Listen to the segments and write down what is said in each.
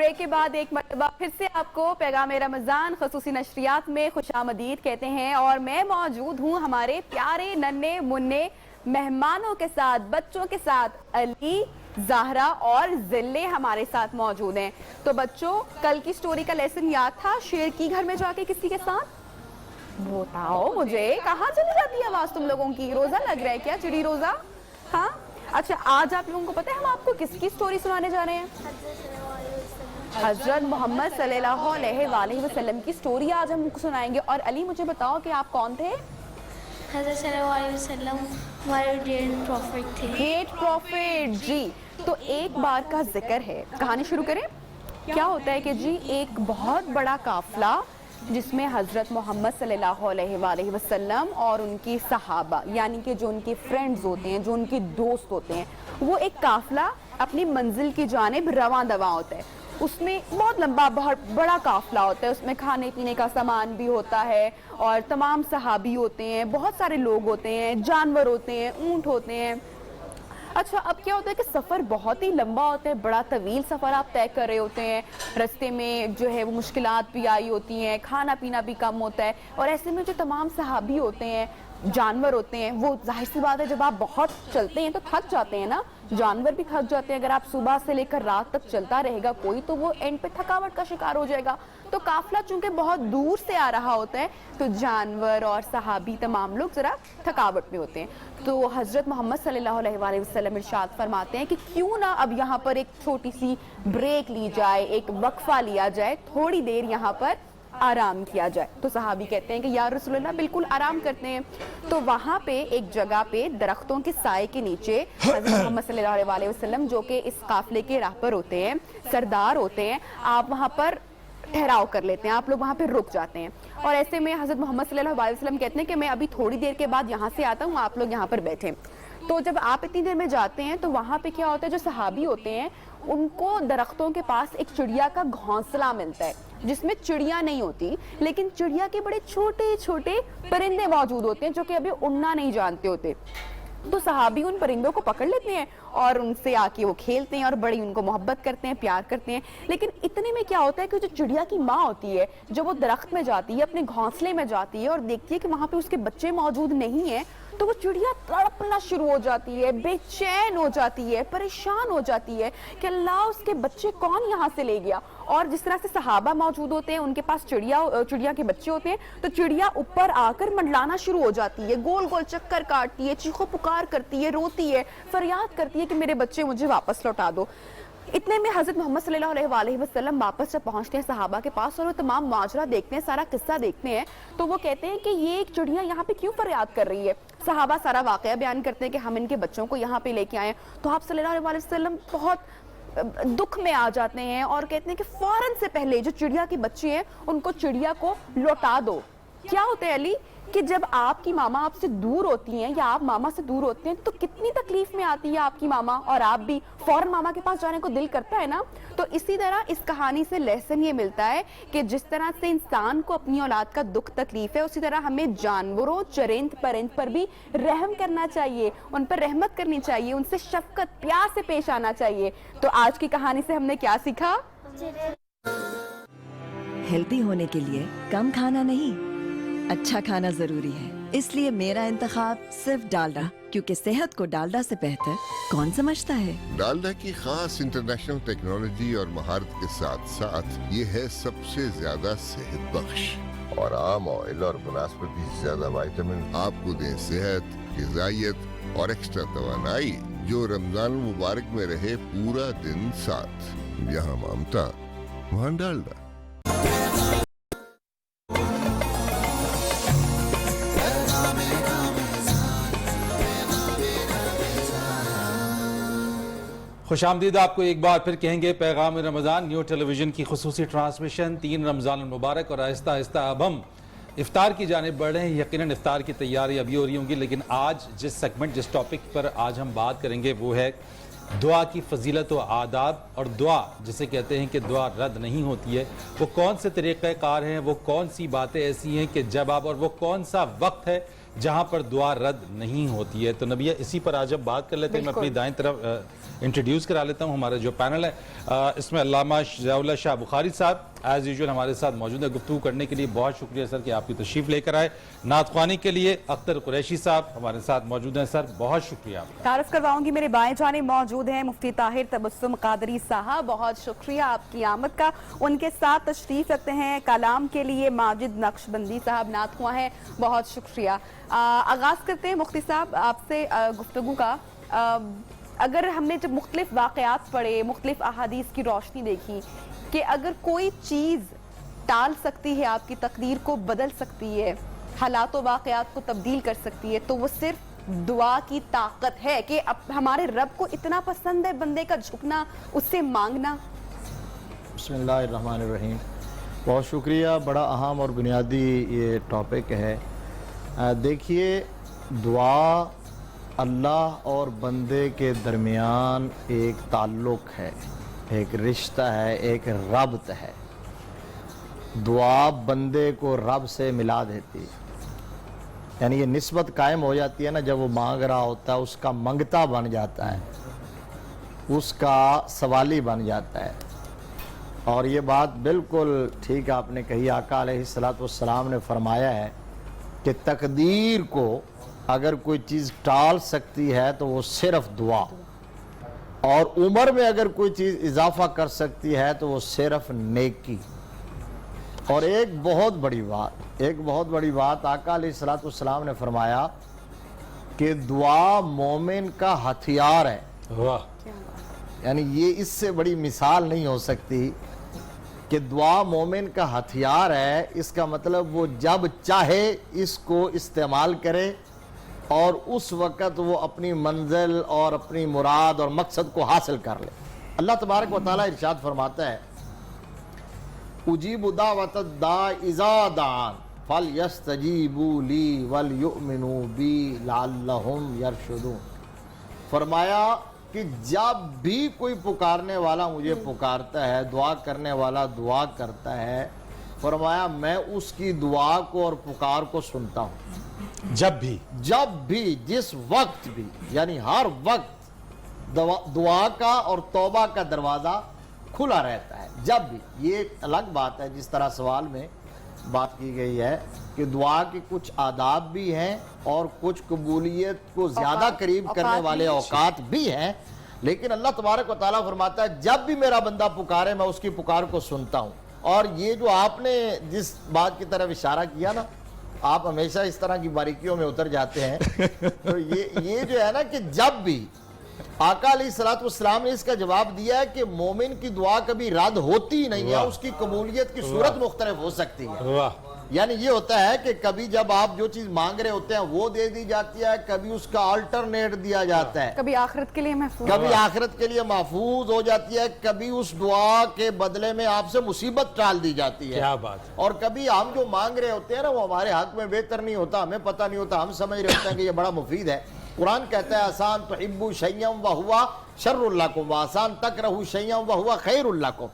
Break کے بعد ایک مرتبہ پھر سے آپ کو پیغام رمضان خصوصی نشریات میں خوش آمدید کہتے ہیں، اور میں موجود ہوں ہمارے پیارے ننھے منھے مہمانوں کے ساتھ، بچوں کے ساتھ۔ علی، زہرا اور ذلے ہمارے ساتھ موجود ہیں۔ تو بچوں، کل کی سٹوری کا لیسن یاد تھا؟ شیر کی گھر میں جا کے کسی کے ساتھ؟ بتاؤ مجھے، کہاں چلی جاتی ہے آواز تم لوگوں کی؟ روزہ لگ رہا ہے کیا؟ چڑی روزہ؟ ہاں اچھا، آج آپ لوگوں کو پتہ ہے ہم آپ کو کس کی سٹوری سنانے جا رہے ہیں؟ حضرت محمد صلی اللہ علیہ وآلہ وسلم کی سٹوری آج ہم کو سنائیں گے۔ اور علی، مجھے بتاؤ کہ آپ کون تھے؟ حضرت صلی اللہ علیہ وسلم ہمارے گریٹ پروفٹ تھے۔ گریٹ پروفٹ، جی۔ تو ایک بار کا ذکر ہے، کہانی شروع کریں؟ کیا ہوتا ہے کہ جی ایک بہت بڑا قافلہ جس میں حضرت محمد صلی اللہ علیہ وآلہ وسلم اور ان کی صحابہ، یعنی کہ جو ان کے فرینڈز ہوتے ہیں، جو ان کے دوست ہوتے ہیں، وہ ایک قافلہ اپنی منزل کی جانب رواں دواں ہوتا ہے۔ اس میں بہت لمبا، بہت بڑا قافلہ ہوتا ہے، اس میں کھانے پینے کا سامان بھی ہوتا ہے اور تمام صحابی ہوتے ہیں، بہت سارے لوگ ہوتے ہیں، جانور ہوتے ہیں، اونٹ ہوتے ہیں۔ اچھا، اب کیا ہوتا ہے کہ سفر بہت ہی لمبا ہوتا ہے، بڑا طویل سفر آپ طے کر رہے ہوتے ہیں، رستے میں جو ہے وہ مشکلات بھی آئی ہوتی ہیں، کھانا پینا بھی کم ہوتا ہے، اور ایسے میں جو تمام صحابی ہوتے ہیں، جانور ہوتے ہیں، وہ ظاہر سی بات ہے جب آپ بہت چلتے ہیں تو تھک جاتے ہیں نا، جانور بھی تھک جاتے ہیں۔ اگر آپ صبح سے لے کر رات تک چلتا رہے گا کوئی، تو وہ اینڈ پہ تھکاوٹ کا شکار ہو جائے گا۔ تو قافلہ چونکہ بہت دور سے آ رہا ہوتا ہے تو جانور اور صحابی تمام لوگ ذرا تھکاوٹ میں ہوتے ہیں۔ تو حضرت محمد صلی اللہ علیہ وآلہ وسلم ارشاد فرماتے ہیں کہ کیوں نہ اب یہاں پر ایک چھوٹی سی بریک لی جائے، ایک وقفہ لیا جائے، تھوڑی دیر یہاں پر آرام کیا جائے۔ تو صحابی کہتے ہیں کہ یا رسول اللہ، بالکل آرام کرتے ہیں۔ تو وہاں پہ ایک جگہ پہ درختوں کے سائے کے نیچے حضرت محمد صلی اللہ علیہ وسلم، جو کہ اس قافلے کے راہ پر ہوتے ہیں، سردار ہوتے ہیں، آپ وہاں پر ٹھہراؤ کر لیتے ہیں، آپ لوگ وہاں پہ رک جاتے ہیں۔ اور ایسے میں حضرت محمد صلی اللہ علیہ وسلم کہتے ہیں کہ میں ابھی تھوڑی دیر کے بعد یہاں سے آتا ہوں، آپ لوگ یہاں پر بیٹھیں۔ تو جب آپ اتنی دیر میں جاتے ہیں تو وہاں پہ کیا ہوتا ہے، جو صحابی ہوتے ہیں ان کو درختوں کے پاس ایک چڑیا کا گھونسلہ ملتا ہے، جس میں چڑیا نہیں ہوتی، لیکن چڑیا کے بڑے چھوٹے چھوٹے پرندے موجود ہوتے ہیں جو کہ ابھی اڑنا نہیں جانتے ہوتے۔ تو صحابی ان پرندوں کو پکڑ لیتے ہیں اور ان سے آ کے وہ کھیلتے ہیں اور بڑی ان کو محبت کرتے ہیں، پیار کرتے ہیں۔ لیکن اتنے میں کیا ہوتا ہے کہ جو چڑیا کی ماں ہوتی ہے، جب وہ درخت میں جاتی ہے، اپنے گھونسلے میں جاتی ہے اور دیکھتی ہے کہ وہاں پہ اس کے بچے موجود نہیں ہیں، تو وہ چڑیا تڑپنا شروع ہو جاتی ہے، بے چین ہو جاتی ہے، پریشان ہو جاتی ہے کہ اللہ، اس کے بچے کون یہاں سے لے گیا۔ اور جس طرح سے صحابہ موجود ہوتے ہیں، ان کے پاس چڑیا کے بچے ہوتے ہیں، تو چڑیا اوپر آ کر منڈلانا شروع ہو جاتی ہے، گول گول چکر کاٹتی ہے، چیخو پکار کرتی ہے، روتی ہے، فریاد کرتی ہے کہ میرے بچے مجھے واپس لوٹا دو۔ اتنے میں حضرت محمد صلی اللہ علیہ وآلہ وسلم واپس جب پہنچتے ہیں صحابہ کے پاس اور وہ تمام ماجرہ دیکھتے ہیں، سارا قصہ دیکھتے ہیں، تو وہ کہتے ہیں کہ یہ ایک چڑیا یہاں پہ کیوں فریاد کر رہی ہے؟ صحابہ سارا واقعہ بیان کرتے ہیں کہ ہم ان کے بچوں کو یہاں پہ لے کے آئے ہیں۔ تو آپ صلی اللہ علیہ وسلم بہت دکھ میں آ جاتے ہیں اور کہتے ہیں کہ فوراً سے پہلے جو چڑیا کے بچے ہیں ان کو چڑیا کو لوٹا دو۔ کیا ہوتا ہے علی کہ جب آپ کی ماما آپ سے دور ہوتی ہیں یا آپ ماما سے دور ہوتے ہیں تو کتنی تکلیف میں آتی ہے آپ کی ماما، اور آپ بھی فوراً ماما کے پاس جانے کو دل کرتا ہے نا۔ تو اسی طرح اس کہانی سے لیسن یہ ملتا ہے کہ جس طرح سے انسان کو اپنی اولاد کا دکھ تکلیف ہے، اسی طرح ہمیں جانوروں، چرند پرند پر بھی رحم کرنا چاہیے، ان پر رحمت کرنی چاہیے، ان سے شفقت، پیار سے پیش آنا چاہیے۔ تو آج کی کہانی سے ہم نے کیا سیکھا؟ ہیلتھی ہونے کے لیے کم کھانا نہیں، اچھا کھانا ضروری ہے۔ اس لیے میرا انتخاب صرف ڈالڈا، کیونکہ صحت کو ڈالڈا سے بہتر کون سمجھتا ہے؟ ڈالڈا کی خاص انٹرنیشنل ٹیکنالوجی اور مہارت کے ساتھ ساتھ یہ ہے سب سے زیادہ صحت بخش، اور عام آئل اور بنسبتی زیادہ وائٹامن آپ کو دیں صحت، غذائیت اور ایکسٹرا توانائی، جو رمضان المبارک میں رہے پورا دن ساتھ۔ جہاں مامتا وہاں ڈالڈا۔ خوش آمدید آپ کو ایک بار پھر کہیں گے پیغام رمضان نیو ٹیلی ویژن کی خصوصی ٹرانسمیشن 3 رمضان المبارک، اور آہستہ آہستہ اب ہم افطار کی جانب بڑھ رہے ہیں۔ یقیناً افطار کی تیاری ابھی ہو رہی ہوں گی، لیکن آج جس سیگمنٹ، جس ٹاپک پر آج ہم بات کریں گے وہ ہے دعا کی فضیلت و آداب، اور دعا جسے کہتے ہیں کہ دعا رد نہیں ہوتی ہے، وہ کون سے طریقہ کار ہیں، وہ کون سی باتیں ایسی ہیں کہ جب آپ، اور وہ کون سا وقت ہے جہاں پر دعا رد نہیں ہوتی ہے. تو نبیہ اسی پر آج اب بات کر لیتے ہیں. میں اپنی دائیں طرف انٹروڈیوس کرا لیتا ہوں ہمارا جو پینل ہے. اس میں علامہ ضیاء اللہ شاہ بخاری صاحب ایز یوزول ہمارے ساتھ موجود ہے گفتگو کرنے کے لیے. بہت شکریہ سر کہ آپ کی تشریف لے کر آئے. نعت خوانی کے لیے اختر قریشی صاحب ہمارے ساتھ موجود ہیں. سر بہت شکریہ آپ کا. تعارف کرواؤں گی میرے بائیں جانب موجود ہیں مفتی طاہر تبسم قادری صاحب. بہت شکریہ آپ کی آمد کا. ان کے ساتھ تشریف رکھتے ہیں کلام کے لیے ماجد نقشبندی صاحب نعت خواں ہیں. بہت شکریہ. آغاز کرتے ہیں مفتی صاحب آپ سے گفتگو کا. اگر ہم نے جب مختلف واقعات پڑھے مختلف احادیث کی روشنی دیکھی کہ اگر کوئی چیز ٹال سکتی ہے آپ کی تقدیر کو بدل سکتی ہے حالات و واقعات کو تبدیل کر سکتی ہے تو وہ صرف دعا کی طاقت ہے کہ ہمارے رب کو اتنا پسند ہے بندے کا جھکنا اس سے مانگنا. بسم اللہ الرحمن الرحیم. بہت شکریہ. بڑا اہم اور بنیادی یہ ٹاپک ہے. دیکھیے دعا اللہ اور بندے کے درمیان ایک تعلق ہے, ایک رشتہ ہے, ایک ربط ہے. دعا بندے کو رب سے ملا دیتی ہے. یعنی یہ نسبت قائم ہو جاتی ہے نا, جب وہ مانگ رہا ہوتا ہے اس کا منگتا بن جاتا ہے, اس کا سوالی بن جاتا ہے. اور یہ بات بالکل ٹھیک آپ نے کہی. آقا علیہ السلام نے فرمایا ہے کہ تقدیر کو اگر کوئی چیز ٹال سکتی ہے تو وہ صرف دعا, اور عمر میں اگر کوئی چیز اضافہ کر سکتی ہے تو وہ صرف نیکی. اور ایک بہت بڑی بات آقا علیہ السلام نے فرمایا کہ دعا مومن کا ہتھیار ہے. واہ. یعنی یہ اس سے بڑی مثال نہیں ہو سکتی کہ دعا مومن کا ہتھیار ہے. اس کا مطلب وہ جب چاہے اس کو استعمال کرے اور اس وقت وہ اپنی منزل اور اپنی مراد اور مقصد کو حاصل کر لے. اللہ تبارک و تعالیٰ ارشاد فرماتا ہے اجیب دعوت الداع اذا دعان فلیستجیبوا لی ولیؤمنوا بی لعلہم یرشدون. فرمایا کہ جب بھی کوئی پکارنے والا مجھے پکارتا ہے, دعا کرنے والا دعا کرتا ہے, فرمایا میں اس کی دعا کو اور پکار کو سنتا ہوں. جب بھی جس وقت بھی, یعنی ہر وقت دعا کا اور توبہ کا دروازہ کھلا رہتا ہے. جب بھی. یہ الگ بات ہے جس طرح سوال میں بات کی گئی ہے کہ دعا کے کچھ آداب بھی ہیں اور کچھ قبولیت کو زیادہ قریب کرنے والے اوقات بھی ہیں, لیکن اللہ تبارک و تعالیٰ فرماتا ہے جب بھی میرا بندہ پکارے میں اس کی پکار کو سنتا ہوں. اور یہ جو آپ نے جس بات کی طرف اشارہ کیا نا, آپ ہمیشہ اس طرح کی باریکیوں میں اتر جاتے ہیں. تو یہ جو ہے نا کہ جب بھی آقا علیہ السلام نے اس کا جواب دیا ہے کہ مومن کی دعا کبھی رد ہوتی نہیں ہے, اس کی قبولیت کی صورت مختلف ہو سکتی ہے. یعنی یہ ہوتا ہے کہ کبھی جب آپ جو چیز مانگ رہے ہوتے ہیں وہ دے دی جاتی ہے, کبھی اس کا آلٹرنیٹ دیا جاتا ہے, کبھی آخرت کے لیے محفوظ, کبھی آخرت کے لیے محفوظ ہو جاتی ہے, کبھی اس دعا کے بدلے میں آپ سے مصیبت ٹال دی جاتی ہے. کیا بات. اور کبھی ہم جو مانگ رہے ہوتے ہیں نا وہ ہمارے حق میں بہتر نہیں ہوتا, ہمیں پتہ نہیں ہوتا, ہم سمجھ رہے ہوتے ہیں کہ یہ بڑا مفید ہے. قرآن کہتا ہے آسان تحبوا شیئا وہو شر لکم وآسان تکرہوا شیئا وہو خیر لکم.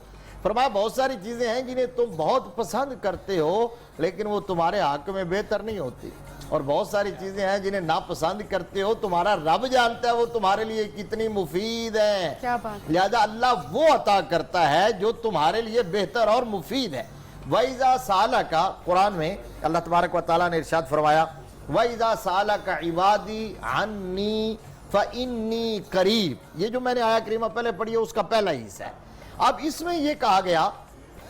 فرمایا بہت ساری چیزیں ہیں جنہیں تم بہت پسند کرتے ہو لیکن وہ تمہارے حق میں بہتر نہیں ہوتی, اور بہت ساری چیزیں ہیں جنہیں ناپسند کرتے ہو تمہارا رب جانتا ہے وہ تمہارے لیے کتنی مفید ہیں. لہذا اللہ وہ عطا کرتا ہے جو تمہارے لیے بہتر اور مفید ہے. وَإِذَا سَأَلَكَ, قرآن میں اللہ تبارک و تعالیٰ نے ارشاد فرمایا وَإِذَا سَأَلَكَ عِبَادِي عَنِّي فَإِنِّي قَرِيب. یہ جو میں نے آیہ کریمہ پہلے پڑھی ہے اس کا پہلا حصہ ہے. اب اس میں یہ کہا گیا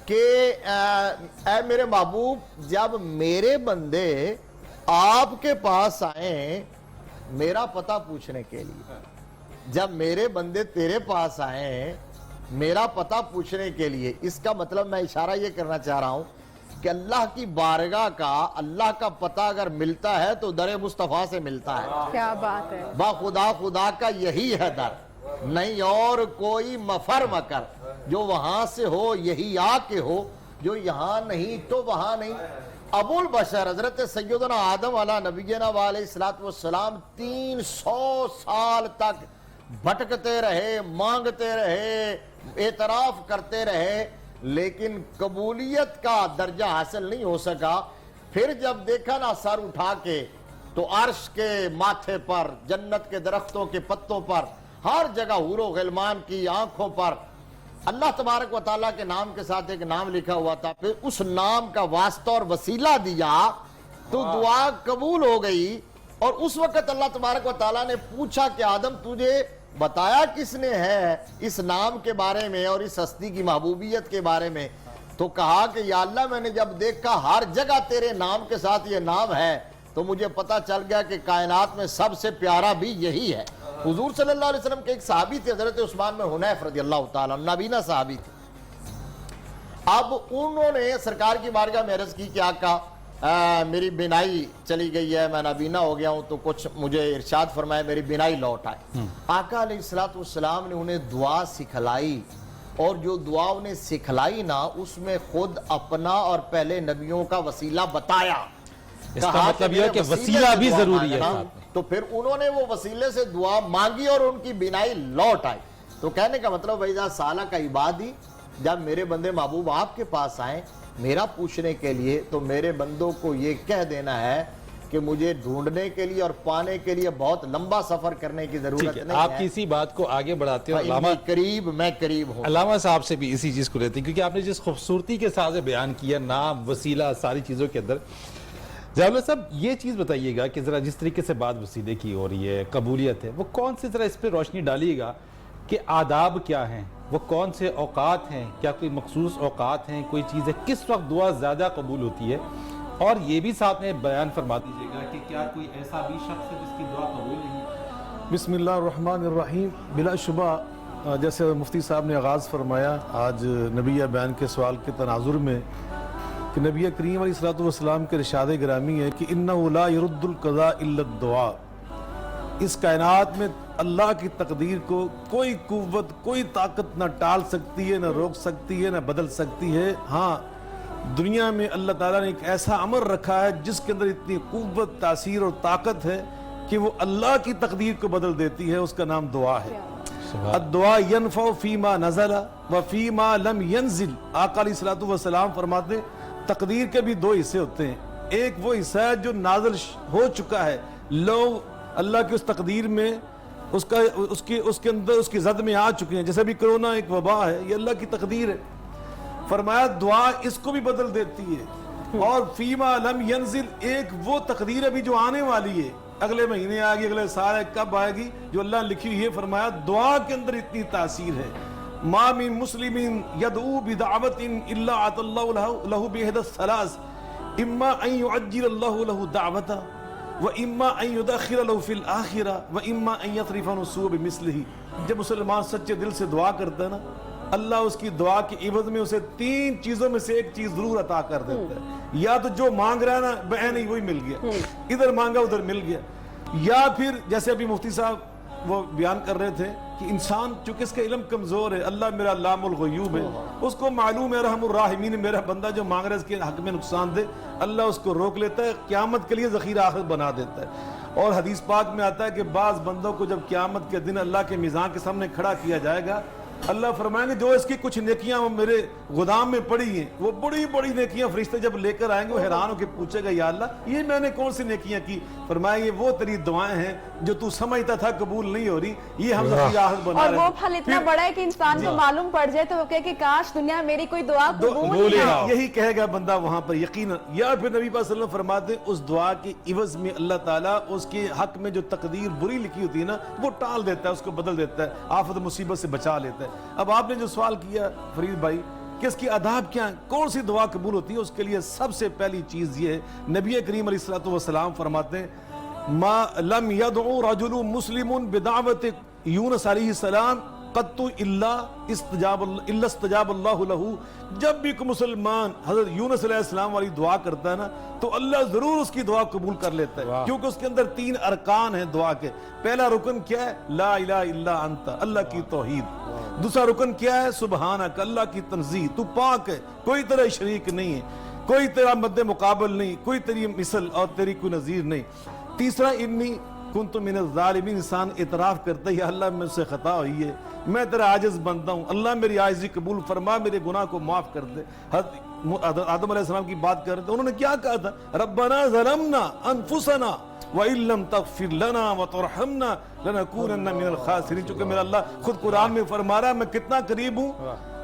کہ اے میرے محبوب جب میرے بندے آپ کے پاس آئیں میرا پتہ پوچھنے کے لیے, جب میرے بندے تیرے پاس آئیں میرا پتہ پوچھنے کے لیے, اس کا مطلب میں اشارہ یہ کرنا چاہ رہا ہوں کہ اللہ کی بارگاہ کا اللہ کا پتہ اگر ملتا ہے تو در مصطفیٰ سے ملتا ہے. کیا بات ہے. با خدا کا یہی ہے در, نہیں اور کوئی مفر مکر, جو وہاں سے ہو یہی آ کے ہو, جو یہاں نہیں تو وہاں نہیں. ابو البشر حضرت سیدنا آدم علیہ نبینا علیہ السلام 300 سال تک بھٹکتے رہے, مانگتے رہے, اعتراف کرتے رہے, لیکن قبولیت کا درجہ حاصل نہیں ہو سکا. پھر جب دیکھا نا سر اٹھا کے تو عرش کے ماتھے پر، جنت کے درختوں کے پتوں پر، ہر جگہ حور و غلمان کی آنکھوں پر اللہ تبارک و تعالیٰ کے نام کے ساتھ ایک نام لکھا ہوا تھا. پھر اس نام کا واسطہ اور وسیلہ دیا تو دعا قبول ہو گئی. اور اس وقت اللہ تبارک و تعالیٰ نے پوچھا کہ آدم تجھے بتایا کس نے ہے اس نام کے بارے میں اور اس ہستی کی محبوبیت کے بارے میں؟ تو کہا کہ یا اللہ میں نے جب دیکھا ہر جگہ تیرے نام کے ساتھ یہ نام ہے تو مجھے پتا چل گیا کہ کائنات میں سب سے پیارا بھی یہی ہے. حضور صلی اللہ علیہ وسلم کے ایک صحابی تھے حضرت عثمان بن حنیف رضی اللہ تعالیٰ عنہ، نابینا صحابی تھے. اب انہوں نے سرکار کی بارگاہ میں عرض کی کہ آقا میری بینائی چلی گئی ہے، میں نابینا ہو گیا ہوں، تو کچھ مجھے ارشاد فرمائے میری بینائی لوٹ آئے. آقا علیہ السلام نے انہیں دعا سکھلائی، اور جو دعا انہیں سکھلائی نا اس میں خود اپنا اور پہلے نبیوں کا وسیلہ بتایا. اس کا مطلب یہ ہے کہ وسیلہ بھی ضروری ہے. تو پھر انہوں نے وہ وسیلے سے دعا مانگی اور ان کی بینائی لوٹ آئی. تو کہنے کا مطلب وَإِذَا سَأَلَكَ عِبَادِي، جب میرے بندے محبوب آپ کے پاس آئیں میرا پوچھنے کے لیے تو میرے بندوں کو یہ کہہ دینا ہے کہ مجھے ڈھونڈنے کے لیے اور پانے کے لیے بہت لمبا سفر کرنے کی ضرورت نہیں ہے. آپ کی اسی بات کو آگے بڑھاتے ہیں علامہ قریب، میں قریب ہوں. علامہ صاحب سے بھی اسی چیز کو لیتے ہیں کیونکہ آپ نے جس خوبصورتی کے ساتھ بیان کیا نام، وسیلہ، ساری چیزوں کے اندر. جاوید صاحب یہ چیز بتائیے گا کہ ذرا جس طریقے سے بات وسیلے کی ہو رہی ہے، قبولیت ہے، وہ کون سے ذرا اس پہ روشنی ڈالیے گا کہ آداب کیا ہیں، وہ کون سے اوقات ہیں، کیا کوئی مخصوص اوقات ہیں، کوئی چیز ہے، کس وقت دعا زیادہ قبول ہوتی ہے؟ اور یہ بھی ساتھ میں بیان فرما دیجیے گا کہ کیا کوئی ایسا بھی شخص ہے جس کی دعا قبول نہیں؟ بسم اللہ الرحمن الرحیم. بلا شبہ جیسے مفتی صاحب نے آغاز فرمایا آج نبی بیان کے سوال کے تناظر میں کہ نبی کریم علیہ السلام کے ارشاد گرامی ہے کہ اِنَّهُ لَا يَرُدُّ الْقَضَاءَ إِلَّا الدُّعَاء. اس کائنات میں اللہ کی تقدیر کو کوئی قوت، کوئی طاقت نہ ٹال سکتی ہے، نہ روک سکتی ہے، نہ بدل سکتی ہے. ہاں دنیا میں اللہ تعالیٰ نے ایک ایسا امر رکھا ہے جس کے اندر اتنی قوت، تاثیر اور طاقت ہے کہ وہ اللہ کی تقدیر کو بدل دیتی ہے. اس کا نام دعا ہے. الدعاء ينفع فيما نزل وفيما لم ينزل. آقا علیہ السلام فرماتے تقدیر کے بھی دو حصے ہوتے ہیں. ایک وہ حصہ ہے جو نازل ہو چکا ہے، لوگ اللہ کی اس تقدیر میں اس کے اندر اس کی زد میں آ چکے ہیں. جیسے بھی کرونا ایک وبا ہے، یہ اللہ کی تقدیر ہے. فرمایا دعا اس کو بھی بدل دیتی ہے. اور فیما لم ینزل، ایک وہ تقدیر ابھی جو آنے والی ہے، اگلے مہینے آئے گی، اگلے سال ہے، کب آئے گی، جو اللہ لکھی ہوئی ہے. فرمایا دعا کے اندر اتنی تاثیر ہے. ما من مسلم یدعو بدعوت الا اعطى الله له بإحدى الثلاث، اما ان يعجل الله له دعوته واما ان يدخر له في الاخره واما ان يطرف عنه السوء بمثله. جب مسلمان سچے دل سے دعا کرتا ہے نا، اللہ اس کی دعا کی عوض میں اسے تین چیزوں میں سے ایک چیز ضرور عطا کر دیتا ہے. یا تو جو مانگ رہا ہے نا بہن ہی وہی مل گیا، ادھر مانگا ادھر مل گیا. یا پھر جیسے ابھی مفتی صاحب وہ بیان کر رہے تھے کہ انسان چونکہ اس کا علم کمزور ہے، اللہ میرا علام الغیوب ہے، اس کو معلوم ہے رحم الراحمین میرا بندہ جو مانگ رہا ہے اس کے حق میں نقصان دے، اللہ اس کو روک لیتا ہے، قیامت کے لیے ذخیرہ آخرت بنا دیتا ہے. اور حدیث پاک میں آتا ہے کہ بعض بندوں کو جب قیامت کے دن اللہ کے میزان کے سامنے کھڑا کیا جائے گا، اللہ فرمائیں گے جو اس کی کچھ نیکیاں میرے گودام میں پڑی ہیں، وہ بڑی بڑی نیکیاں فرشتے جب لے کر آئیں گے وہ حیران ہو کے پوچھے گا یا اللہ یہ میں نے کون سی نیکیاں کی؟ فرمائیں یہ وہ تیری دعائیں ہیں جو تو سمجھتا تھا قبول نہیں ہو رہی، یہ ہم ذخیرہ آخرت بنا اور رہے وہ ہیں. پھل اتنا بڑا ہے کہ انسان کو معلوم پڑ جائے تو وہ کہے کہ کاش دنیا میری کوئی دعا قبول نہ ہو. یہی کہے گا بندہ وہاں پر یقینا. یا پھر نبی پاک صلی اللہ علیہ وسلم فرماتے ہیں اس دعا کے عوض میں اللہ تعالیٰ اس کے حق میں جو تقدیر بری لکھی ہوتی ہے نا وہ ٹال دیتا ہے، اس کو بدل دیتا ہے، آفت مصیبت سے بچا لیتا ہے. اب آپ نے جو سوال کیا فرید بھائی کہ اس کی آداب کیا ہیں، کون سی دعا قبول ہوتی ہے، اس کے لیے سب سے پہلی چیز یہ ہے نبی کریم علیہ السلام فرماتے ہیں ما لم يدعو رجل مسلم بدعوت یونس علیہ السلام قط الا استجاب اللہ له. جب بھی کوئی مسلمان حضرت یونس علیہ السلام والی دعا کرتا ہے نا تو اللہ ضرور اس کی دعا قبول کر لیتا ہے، کیونکہ اس کے اندر تین ارکان ہیں دعا کے. پہلا رکن کیا ہے؟ لا الہ الا انت، اللہ کی توحید. دوسرا رکن کیا ہے؟ سبحانک، اللہ کی تنزیہ، تو پاک ہے، کوئی تیرا شریک نہیں ہے، کوئی تیرا مد مقابل نہیں، کوئی تیری مثل اور تیری کوئی نظیر نہیں. تیسرا انی کنت من الظالمین، انسان اعتراف کرتا ہے یا اللہ مجھ سے خطا ہوئی ہے، میں تیرا عاجز بندہ ہوں، اللہ میری عاجزی قبول فرما، میرے گناہ کو معاف کر دے. آدم علیہ السلام کی بات کر رہے تھے، انہوں نے کیا کہا تھا؟ ربنا ظلمنا انفسنا وَإِن لَّمْ تَغْفِرْ لَنَا وَتَرْحَمْنَا لَنَكُونَنَّ مِنَ الْخَاسِرِينَ. چونکہ میرا اللہ خود قرآن میں فرما رہا ہے میں کتنا قریب ہوں.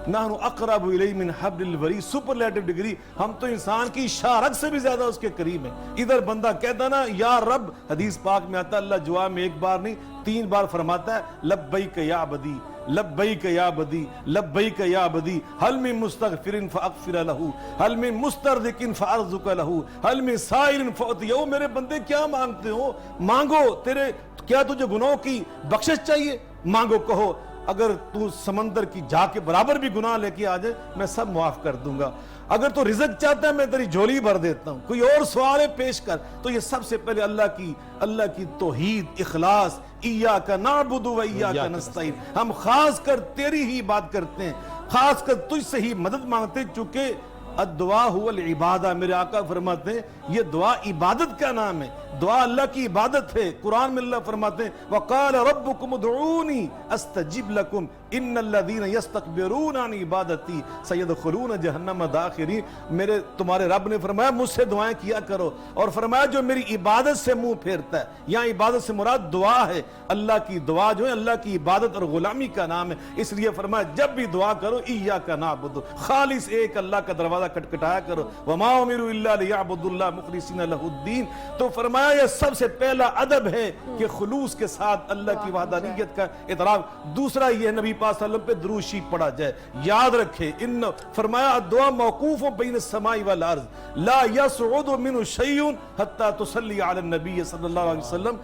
نحن اقرب الیہ من حبل الورید. سپرلیٹو ڈگری, ہم تو انسان کی شارک سے بھی زیادہ اس کے قریب ہیں. ادھر بندہ کہتا نا یا رب, حدیث پاک میں آتا ہے اللہ جواب میں ایک بار نہیں 3 بار فرماتا ہے لبیک یا عبدی لبیک یا عبدی لبیک یا عبدی حل من مستغفر فاغفر له حل من مسترزق فارزق له حل من سائل فاعطيه. میرے بندے کیا مانگتے ہو, مانگو. تیرے کیا تجھے گناہوں کی بخشش چاہیے, مانگو. کہو اگر تو سمندر کی جا کے برابر بھی گناہ لے کے آ جائے میں سب معاف کر دوں گا. اگر تو رزق چاہتا ہے میں تیری جھولی بھر دیتا ہوں. کوئی اور سوال پیش کر. تو یہ سب سے پہلے اللہ کی توحید, اخلاص. ایاک نعبد و ایاک نستعین. ہم خاص کر تیری ہی بات کرتے ہیں, خاص کر تجھ سے ہی مدد مانگتے ہیں. چونکہ الدعا هو العبادہ, میرے آقا فرماتے ہیں یہ دعا عبادت کا نام ہے. دعا اللہ کی عبادت ہے. قرآن میں اللہ فرماتے ہیں وقال ربکم ادعونی استجب لکم ان الذین یستکبرون عن عبادتی سیدخلون جہنم داخرین. میرے تمہارے رب نے فرمایا مجھ سے دعائیں کیا کرو, اور فرمایا جو میری عبادت سے منہ پھیرتا ہے. یہاں عبادت سے مراد دعا ہے. اللہ کی دعا جو ہے اللہ کی عبادت اور غلامی کا نام ہے. اس لیے فرمایا جب بھی دعا کرو ایاک نعبد, خالص ایک اللہ کا دروازہ کٹکھٹایا کرو. وما امروا الا لیعبدوا اللہ مخلصین لہ الدین. تو فرمایا یہ سب سے پہلا ادب ہے کہ خلوص کے ساتھ اللہ کی وحدانیت کا اعتراف. دوسرا یہ نبی پاک صلی اللہ علیہ وسلم پہ درود شریف پڑھا جائے. یاد رکھے ان فرمایا الدعاء موقوف بین السماء والارض لا يصعد منه شيء حتى تصلي على النبي صلی اللہ علیہ وسلم.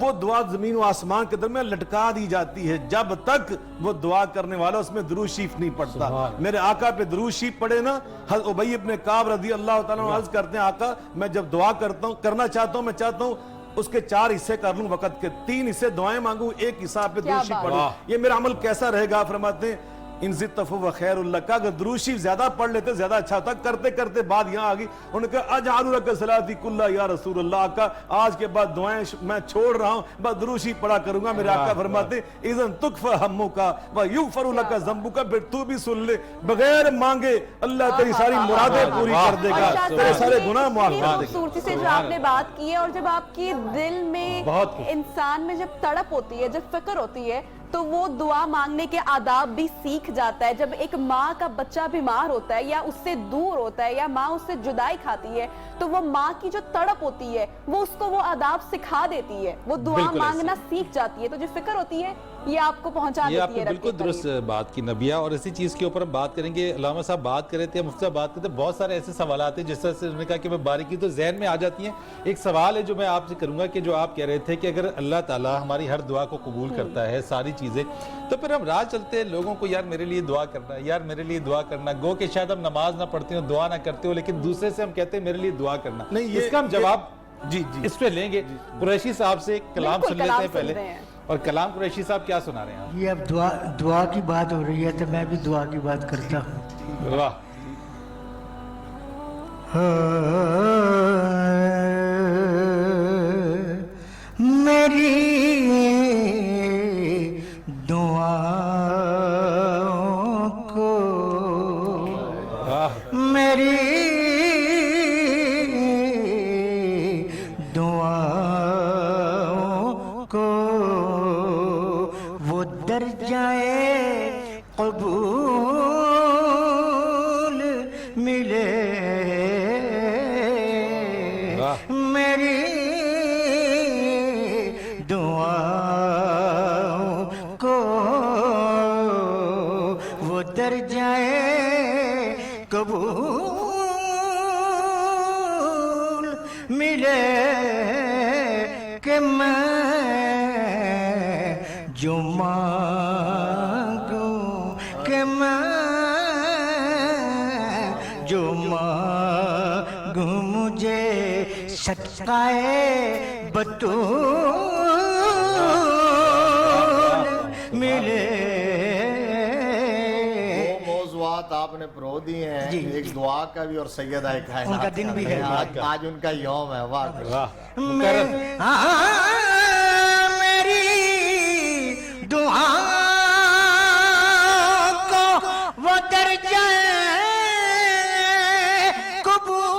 وہ دعا زمین و آسمان کے درمیان لٹکا دی جاتی ہے جب تک وہ دعا کرنے والا اس میں درود شریف نہیں پڑھتا. میرے آقا پہ درود شریف پڑھے نا. حضرت ابی ابن کعب رضی اللہ تعالیٰ عنہ عرض کرتے ہیں آقا میں جب دعا کرنا چاہتا ہوں میں چاہتا ہوں اس کے 4 حصے کر لوں وقت کے, 3 حصے دعائیں مانگوں, 1 حصہ پہ درود شریف پڑھوں. یہ میرا عمل کیسا رہے گا؟ فرماتے ہیں ان زدت فهو خیر اللہ کا. اگر درود شریف زیادہ پڑھ لیتے زیادہ اچھا ہوتا. کرتے کرتے بعد یہاں آگئی, انہوں نے کہا اجعل لک صلاتی کلھا یا رسول اللہ. آقا آج کے بعد دعائیں میں چھوڑ رہا ہوں, بس درود شریف پڑھا کروں گا. میرے آقا فرماتے ہیں اذن تکفی ہمک ویغفر لک ذنبک. پھر تو بھی سن لے بغیر مانگے اللہ تیری ساری مرادیں پوری کر دے گا, تیرے سارے گناہ معاف کر دے گا. خوبصورتی سے جو آپ نے بات کی ہے, اور جب آپ کی دل میں انسان میں جب تڑپ ہوتی ہے, جب فکر ہوتی ہے, تو وہ دعا مانگنے کے آداب بھی سیکھ جاتا ہے. جب ایک ماں کا بچہ بیمار ہوتا ہے یا اس سے دور ہوتا ہے یا ماں اس سے جدائی کھاتی ہے, تو وہ ماں کی جو تڑپ ہوتی ہے وہ اس کو وہ آداب سکھا دیتی ہے, وہ دعا مانگنا سیکھ جاتی ہے. تو جو فکر ہوتی ہے یہ آپ کو پہنچا دیتی ہے. یہ آپ نے بالکل درست بات کی نبیہ, اور اسی چیز کے اوپر ہم بات کریں گے. علامہ صاحب بات کر رہے تھے, مفتی صاحب بات کرتے, بہت سارے ایسے سوالات ہیں جس طرح سے انہوں نے کہا کہ میں باریکی تو ذہن میں آ جاتی ہیں. ایک سوال ہے جو میں آپ سے کروں گا کہ جو آپ کہہ رہے تھے کہ اگر اللہ تعالیٰ ہماری ہر دعا کو قبول کرتا ہے ساری چیزیں, تو پھر ہم راہ چلتے ہیں لوگوں کو یار میرے لیے دعا کرنا, یار میرے لیے دعا کرنا. گو کہ شاید ہم نماز نہ پڑھتے ہو, دعا نہ کرتے ہو, لیکن دوسرے سے ہم کہتے ہیں میرے لیے دعا کرنا. اس کا ہم جواب اس پہ لیں گے. قریشی صاحب سے کلام سن لیتے ہیں پہلے, اور کلام قریشی صاحب کیا سنا رہے ہیں؟ یہ اب دعا کی بات ہو رہی ہے تو میں بھی دعا کی بات کرتا ہوں. واہ. میری دعاؤں کو میری دعاؤں کو وہ درجائے قبول ملے. میری دعاؤں کو وہ درجائے قبول ملے کہ میں جو مانگوں, کہ میں جو مانگوں مجھے صدقائے بطول ملے. دو موضوعات آپ نے پرو دی ہیں, ایک دعا کا بھی اور سیدہ کائنات ان کا دن بھی ہے, آج ان کا یوم ہے. واہ میری دعا کو وہ درجہ قبول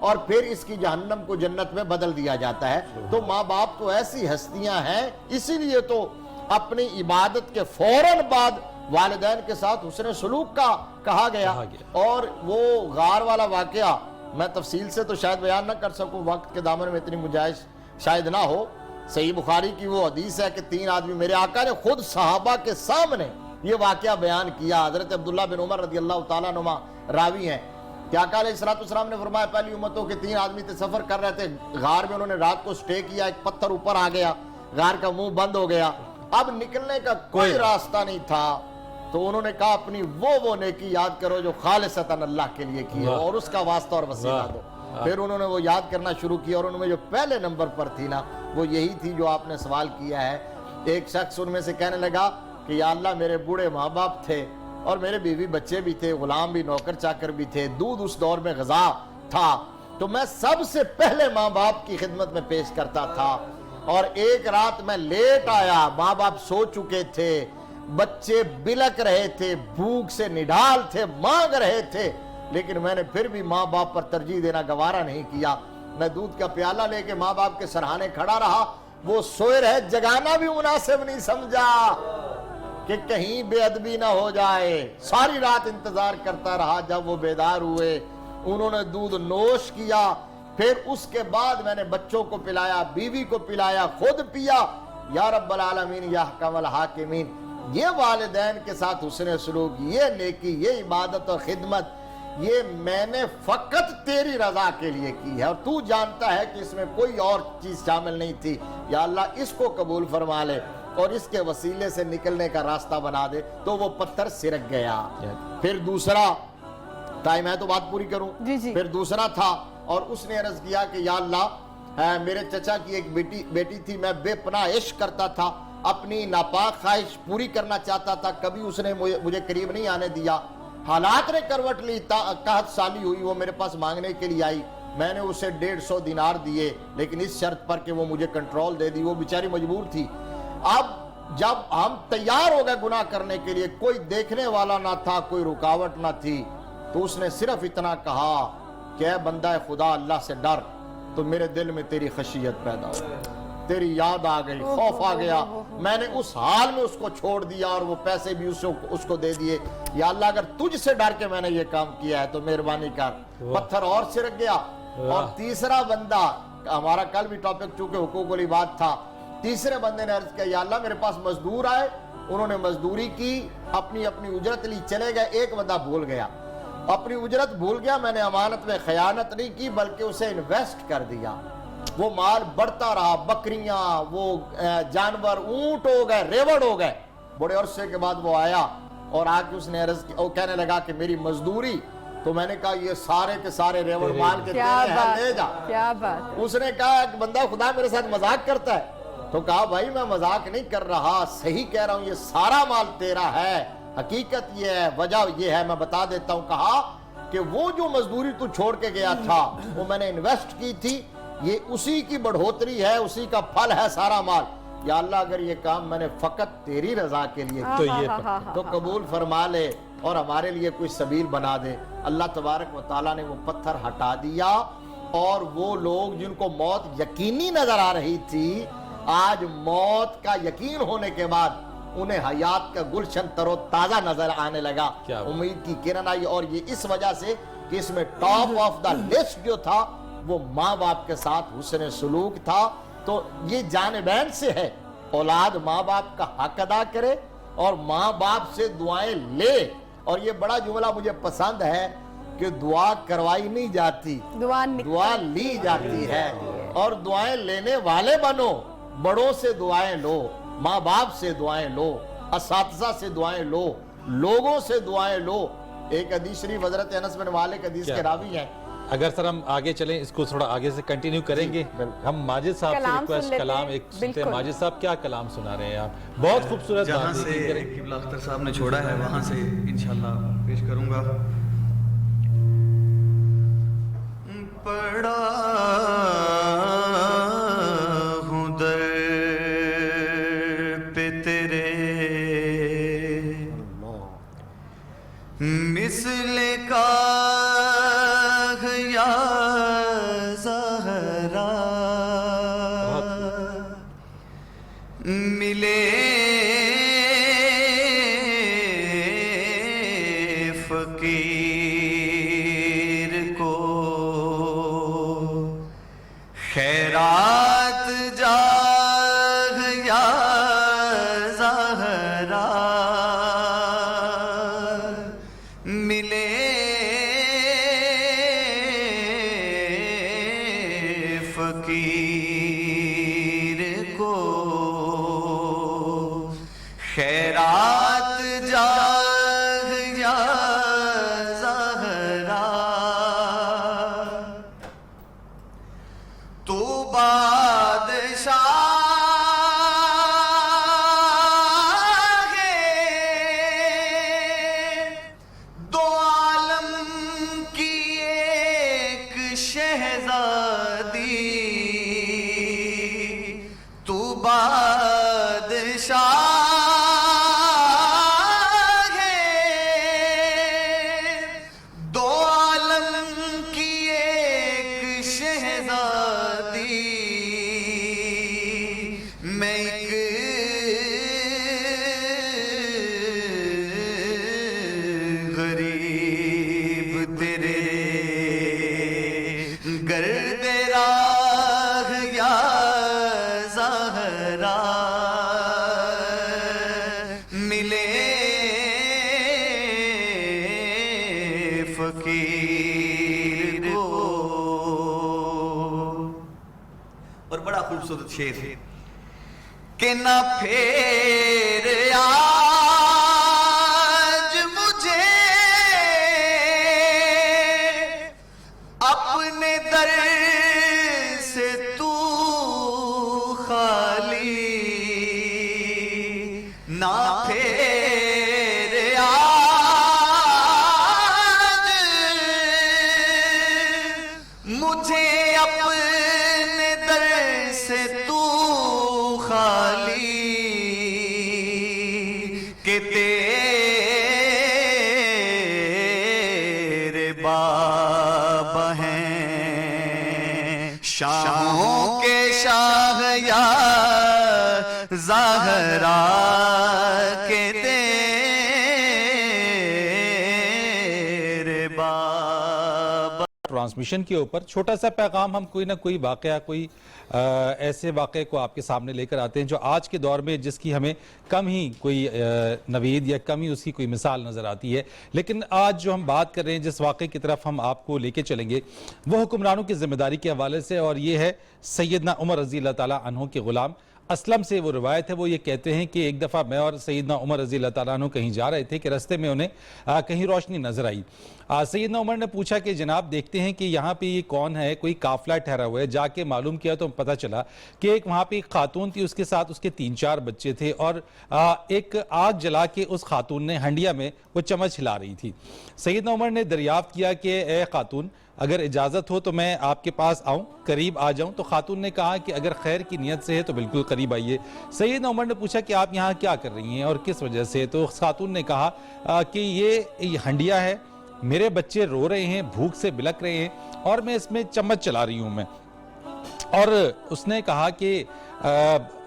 اور پھر اس کی جہنم کو جنت میں بدل دیا جاتا ہے. تو ماں باپ تو ایسی ہستیاں ہیں, اسی لیے تو اپنی عبادت کے فوراً بعد والدین کے ساتھ حسن سلوک کا کہا گیا. اور وہ غار والا واقعہ میں تفصیل سے تو شاید بیان نہ کر سکوں, وقت کے دامن میں اتنی گنجائش شاید نہ ہو. صحیح بخاری کی وہ حدیث ہے کہ 3 آدمی, میرے آقا نے خود صحابہ کے سامنے یہ واقعہ بیان کیا. حضرت عبداللہ بن عمر رضی اللہ تعالیٰ عنہ راوی ہیں کہ آقا علیہ السلام نے فرمایا پہلی امتوں کے 3 آدمی تھے, سفر کر رہے تھے, غار میں انہوں نے رات کو سٹے کیا, ایک پتھر اوپر آ گیا, غار کا منہ بند ہو گیا, اب نکلنے کا کوئی راستہ نہیں تھا. تو انہوں نے کہا اپنی وہ نیکی یاد کرو جو خالصتاً اللہ کے لیے کی اور اس کا واسطہ اور وسیلہ دو. پھر انہوں نے وہ یاد کرنا شروع کیا, اور ان میں جو پہلے نمبر پر تھی نا وہ یہی تھی جو آپ نے سوال کیا ہے. ایک شخص ان میں سے کہنے لگا کہ یا اللہ میرے بوڑھے ماں باپ تھے اور میرے بیوی بچے بھی تھے, غلام بھی, نوکر چاکر بھی تھے, دودھ اس دور میں غذا تھا, تو میں سب سے پہلے ماں باپ کی خدمت میں پیش کرتا تھا. اور ایک رات میں لیٹ آیا, ماں باپ سو چکے تھے, بچے بلک رہے تھے, بھوک سے نڈال تھے, مانگ رہے تھے, لیکن میں نے پھر بھی ماں باپ پر ترجیح دینا گوارا نہیں کیا. میں دودھ کا پیالہ لے کے ماں باپ کے سرہانے کھڑا رہا, وہ سوئے رہے, جگانا بھی مناسب نہیں سمجھا کہ کہیں بے ادبی نہ ہو جائے. ساری رات انتظار کرتا رہا, جب وہ بیدار ہوئے انہوں نے دودھ نوش کیا, پھر اس کے بعد میں نے بچوں کو پلایا, بیوی کو پلایا, خود پیا. یا رب العالمین یا حکم الحاکمین, یہ والدین کے ساتھ حسن سلوک, یہ نیکی, یہ عبادت اور خدمت, یہ میں نے فقط تیری رضا کے لیے کی ہے, اور تو جانتا ہے کہ اس میں کوئی اور چیز شامل نہیں تھی. یا اللہ اس کو قبول فرما لے اور اس کے وسیلے سے نکلنے کا راستہ بنا دے. تو وہ پتھر سرک گیا. پھر دوسرا, تائی میں تو بات پوری کروں, پھر دوسرا تھا اور اس نے عرض کیا کہ یا اللہ میرے چچا کی ایک بیٹی تھی, میں بے پناہ عشق کرتا تھا, اپنی ناپاک خواہش پوری کرنا چاہتا تھا, کبھی اس نے مجھے قریب نہیں آنے دیا. حالات نے کروٹ لی, 61 سالی ہوئی, وہ میرے پاس مانگنے کے لیے آئی, میں نے اسے 150 دینار دیے, لیکن اس شرط پر کہ وہ مجھے کنٹرول دے دی. وہ بیچاری مجبور تھی. اب جب ہم تیار ہو گئے گناہ کرنے کے لیے, کوئی دیکھنے والا نہ تھا, کوئی رکاوٹ نہ تھی, تو اس نے صرف اتنا کہا کہ اے بندہ خدا اللہ سے ڈر. تو میرے دل میں تیری خشیت پیدا ہو, تیری یاد آ گئی, خوف آ گیا. میں نے اس حال میں اس کو چھوڑ دیا اور وہ پیسے بھی اس کو دے دیے. یا اللہ اگر تجھ سے ڈر کے میں نے یہ کام کیا ہے تو مہربانی کر. پتھر اور سرک گیا. اور تیسرا بندہ, ہمارا کل بھی ٹاپک چونکہ حقوق العباد تھا, تیسرے بندے نے عرض کیا یا اللہ میرے پاس مزدور آئے, انہوں نے مزدوری کی, اپنی اجرت لی, چلے گئے, ایک بندہ بھول گیا, اپنی اجرت بھول گیا. میں نے امانت میں خیانت نہیں کی بلکہ اسے انویسٹ کر دیا. وہ مال بڑھتا رہا, بکریاں, وہ جانور, اونٹ ہو گئے, ریوڑ ہو گئے. بڑے عرصے کے بعد وہ آیا اور آ کے اس نے عرض کی, وہ کہنے لگا کہ میری مزدوری. تو میں نے کہا یہ سارے کے سارے ریوڑ مال کے تیرے ہیں, لے جا. کیا بات. اس نے کہا کہ بندہ خدا میرے ساتھ مذاق کرتا ہے. تو کہا بھائی میں مذاق نہیں کر رہا, صحیح کہہ رہا ہوں, یہ سارا مال تیرا ہے, حقیقت یہ ہے, وجہ یہ ہے, میں بتا دیتا ہوں. کہا کہ وہ جو مزدوری تو چھوڑ کے گیا تھا وہ میں نے انویسٹ کی تھی, یہ اسی کی بڑھوتری ہے, اسی کا پھل ہے سارا مال. یا اللہ اگر یہ کام میں نے فقط تیری رضا کے لیے تو یہ تو قبول فرما لے اور ہمارے لیے کوئی سبیل بنا دے. اللہ تبارک و تعالیٰ نے وہ پتھر ہٹا دیا, اور وہ لوگ جن کو موت یقینی نظر آ رہی تھی, آج موت کا یقین ہونے کے بعد انہیں حیات کا گلشن تر و تازہ نظر آنے لگا, امید کی کرن آئی. اور یہ اس وجہ سے کہ اس میں ٹاپ آف دا لسٹ جو تھا وہ ماں باپ کے ساتھ حسن سلوک تھا. تو یہ جانبین سے ہے, اولاد ماں باپ کا حق ادا کرے اور ماں باپ سے دعائیں لے. اور یہ بڑا جملہ مجھے پسند ہے کہ دعا کروائی نہیں جاتی, دعا لی جاتی ہے. اور دعائیں لینے والے بنو, بڑوں سے دعائیں لو, ماں باپ سے دعائیں لو, اساتذہ سے دعائیں لو, لوگوں سے دعائیں لو. ایک حدیث شریف حضرت انس بن مالک حدیث کے راوی ہیں. اگر سر ہم آگے چلیں, اس کو تھوڑا آگے سے کنٹینیو کریں گے. ہم ماجد صاحب سے ریکویسٹ کلام ایک سنتے ہیں. ماجد صاحب کیا کلام سنا رہے ہیں آپ, بہت خوبصورت. جہاں سے قبلہ اختر صاحب نے چھوڑا ہے وہاں سے انشاءاللہ پیش کروں گا. پڑا ہوں در پہ تیرے مثل کا یا زہرا ملے فقیر کو خیرات جاہ یا زہرا ملے فقیر کو خیرات جاہ یا زہرا تو بادشاہ ہے دو عالم کی ایک شہزادی تو بادشاہ ہے دو عالم کی ایک شہزادی میں ایک غریب تیرے گرد راہ یا زہرا ملے فقیر کو. اور بڑا خوبصورت شعر ہے کہ نہ پھیر آج مجھے اپنے در سے تو خالی نہ پھیر آج مجھے اپنے در سے تو خالی کہ تیرے بابا ہیں شاہوں کے شاہ یا زہرا کے تیرے بابا. ٹرانسمیشن کے اوپر چھوٹا سا پیغام ہم کوئی نہ کوئی واقعہ کوئی ایسے واقعے کو آپ کے سامنے لے کر آتے ہیں جو آج کے دور میں جس کی ہمیں کم ہی کوئی نوید یا کم ہی اس کی کوئی مثال نظر آتی ہے. لیکن آج جو ہم بات کر رہے ہیں جس واقعے کی طرف ہم آپ کو لے کے چلیں گے وہ حکمرانوں کی ذمہ داری کے حوالے سے، اور یہ ہے سیدنا عمر رضی اللہ تعالیٰ عنہ کے غلام اسلم سے وہ روایت ہے. وہ یہ کہتے ہیں کہ ایک دفعہ میں اور سیدنا عمر رضی اللہ تعالیٰ عنہ کہیں جا رہے تھے کہ رستے میں انہیں کہیں روشنی نظر آئی. سیدنا عمر نے پوچھا کہ جناب دیکھتے ہیں کہ یہاں پہ یہ کون ہے، کوئی قافلہ ٹھہرا ہوا ہے. جا کے معلوم کیا تو پتہ چلا کہ ایک وہاں پہ ایک خاتون تھی، اس کے ساتھ اس کے 3-4 بچے تھے، اور ایک آگ جلا کے اس خاتون نے ہنڈیا میں وہ چمچ ہلا رہی تھی. سیدنا عمر نے دریافت کیا کہ اے خاتون اگر اجازت ہو تو میں آپ کے پاس آؤں، قریب آ جاؤں؟ تو خاتون نے کہا کہ اگر خیر کی نیت سے ہے تو بالکل قریب آئیے. سیدنا عمر نے پوچھا کہ آپ یہاں کیا کر رہی ہیں اور کس وجہ سے؟ تو خاتون نے کہا کہ یہ ہنڈیا ہے، میرے بچے رو رہے ہیں، بھوک سے بلک رہے ہیں، اور میں اس میں چمچ چلا رہی ہوں میں. اور اس نے کہا کہ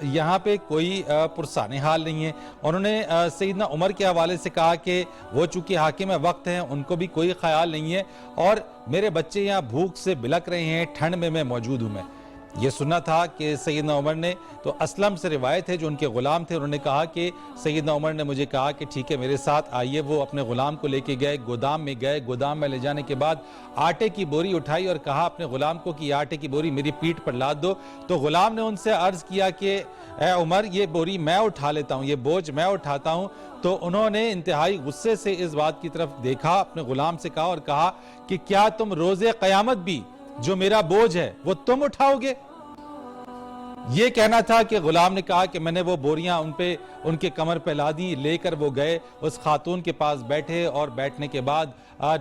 یہاں پہ کوئی پرسان حال نہیں ہے. انہوں نے سیدنا عمر کے حوالے سے کہا کہ وہ چونکہ حاکم وقت ہیں، ان کو بھی کوئی خیال نہیں ہے، اور میرے بچے یہاں بھوک سے بلک رہے ہیں، ٹھنڈ میں موجود ہوں میں. یہ سننا تھا کہ سیدنا عمر نے تو اسلم سے روایت ہے جو ان کے غلام تھے، انہوں نے کہا کہ سیدنا عمر نے مجھے کہا کہ ٹھیک ہے میرے ساتھ آئیے. وہ اپنے غلام کو لے کے گئے، گودام میں گئے. گودام میں لے جانے کے بعد آٹے کی بوری اٹھائی اور کہا اپنے غلام کو کہ یہ آٹے کی بوری میری پیٹھ پر لاد دو. تو غلام نے ان سے عرض کیا کہ اے عمر یہ بوری میں اٹھا لیتا ہوں، یہ بوجھ میں اٹھاتا ہوں. تو انہوں نے انتہائی غصے سے اس بات کی طرف دیکھا، اپنے غلام سے کہا اور کہا کہ کیا تم روز قیامت بھی جو میرا بوجھ ہے وہ تم اٹھاؤ گے؟ یہ کہنا تھا کہ غلام نے کہا کہ میں نے وہ بوریاں ان کے کمر پہ لا دی. لے کر وہ گئے، اس خاتون کے پاس بیٹھے، اور بیٹھنے کے بعد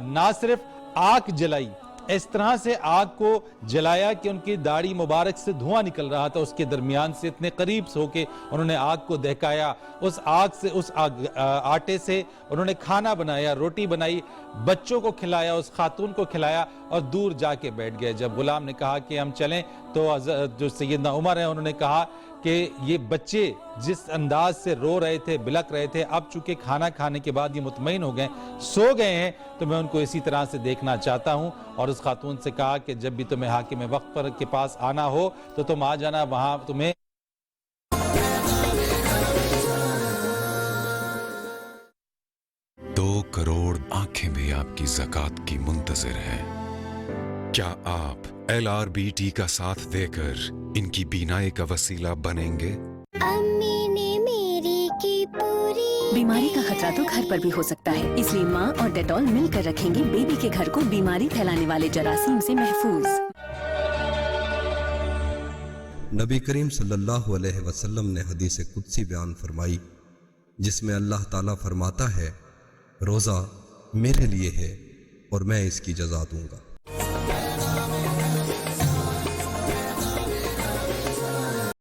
نہ صرف آگ جلائی، اس طرح سے آگ کو جلایا کہ ان کی داڑھی مبارک سے دھواں نکل رہا تھا. اس کے درمیان سے اتنے قریب سے ہو کے انہوں نے آگ کو دہکایا. اس آگ سے، اس آٹے سے انہوں نے کھانا بنایا، روٹی بنائی، بچوں کو کھلایا، اس خاتون کو کھلایا، اور دور جا کے بیٹھ گئے. جب غلام نے کہا کہ ہم چلیں تو جو سیدنا عمر ہیں انہوں نے کہا کہ یہ بچے جس انداز سے رو رہے تھے، بلک رہے تھے، اب چونکہ کھانا کھانے کے بعد یہ مطمئن ہو گئے، سو گئے ہیں، تو میں ان کو اسی طرح سے دیکھنا چاہتا ہوں. اور اس خاتون سے کہا کہ جب بھی تمہیں حاکم وقت پر کے پاس آنا ہو تو تم آ جانا، وہاں تمہیں 2 کروڑ آنکھیں بھی آپ کی زکوٰۃ کی منتظر ہیں. کیا آپ LRBT کا ساتھ دے کر ان کی بینائی کا وسیلہ بنیں گے؟ امی نے میری کی پوری بیماری کا خطرہ تو گھر پر بھی ہو سکتا ہے، اس لیے ماں اور ڈیٹول مل کر رکھیں گے بیبی کے گھر کو بیماری پھیلانے والے جراثیم سے محفوظ. نبی کریم صلی اللہ علیہ وسلم نے حدیث قدسی بیان فرمائی جس میں اللہ تعالیٰ فرماتا ہے روزہ میرے لیے ہے اور میں اس کی جزا دوں گا.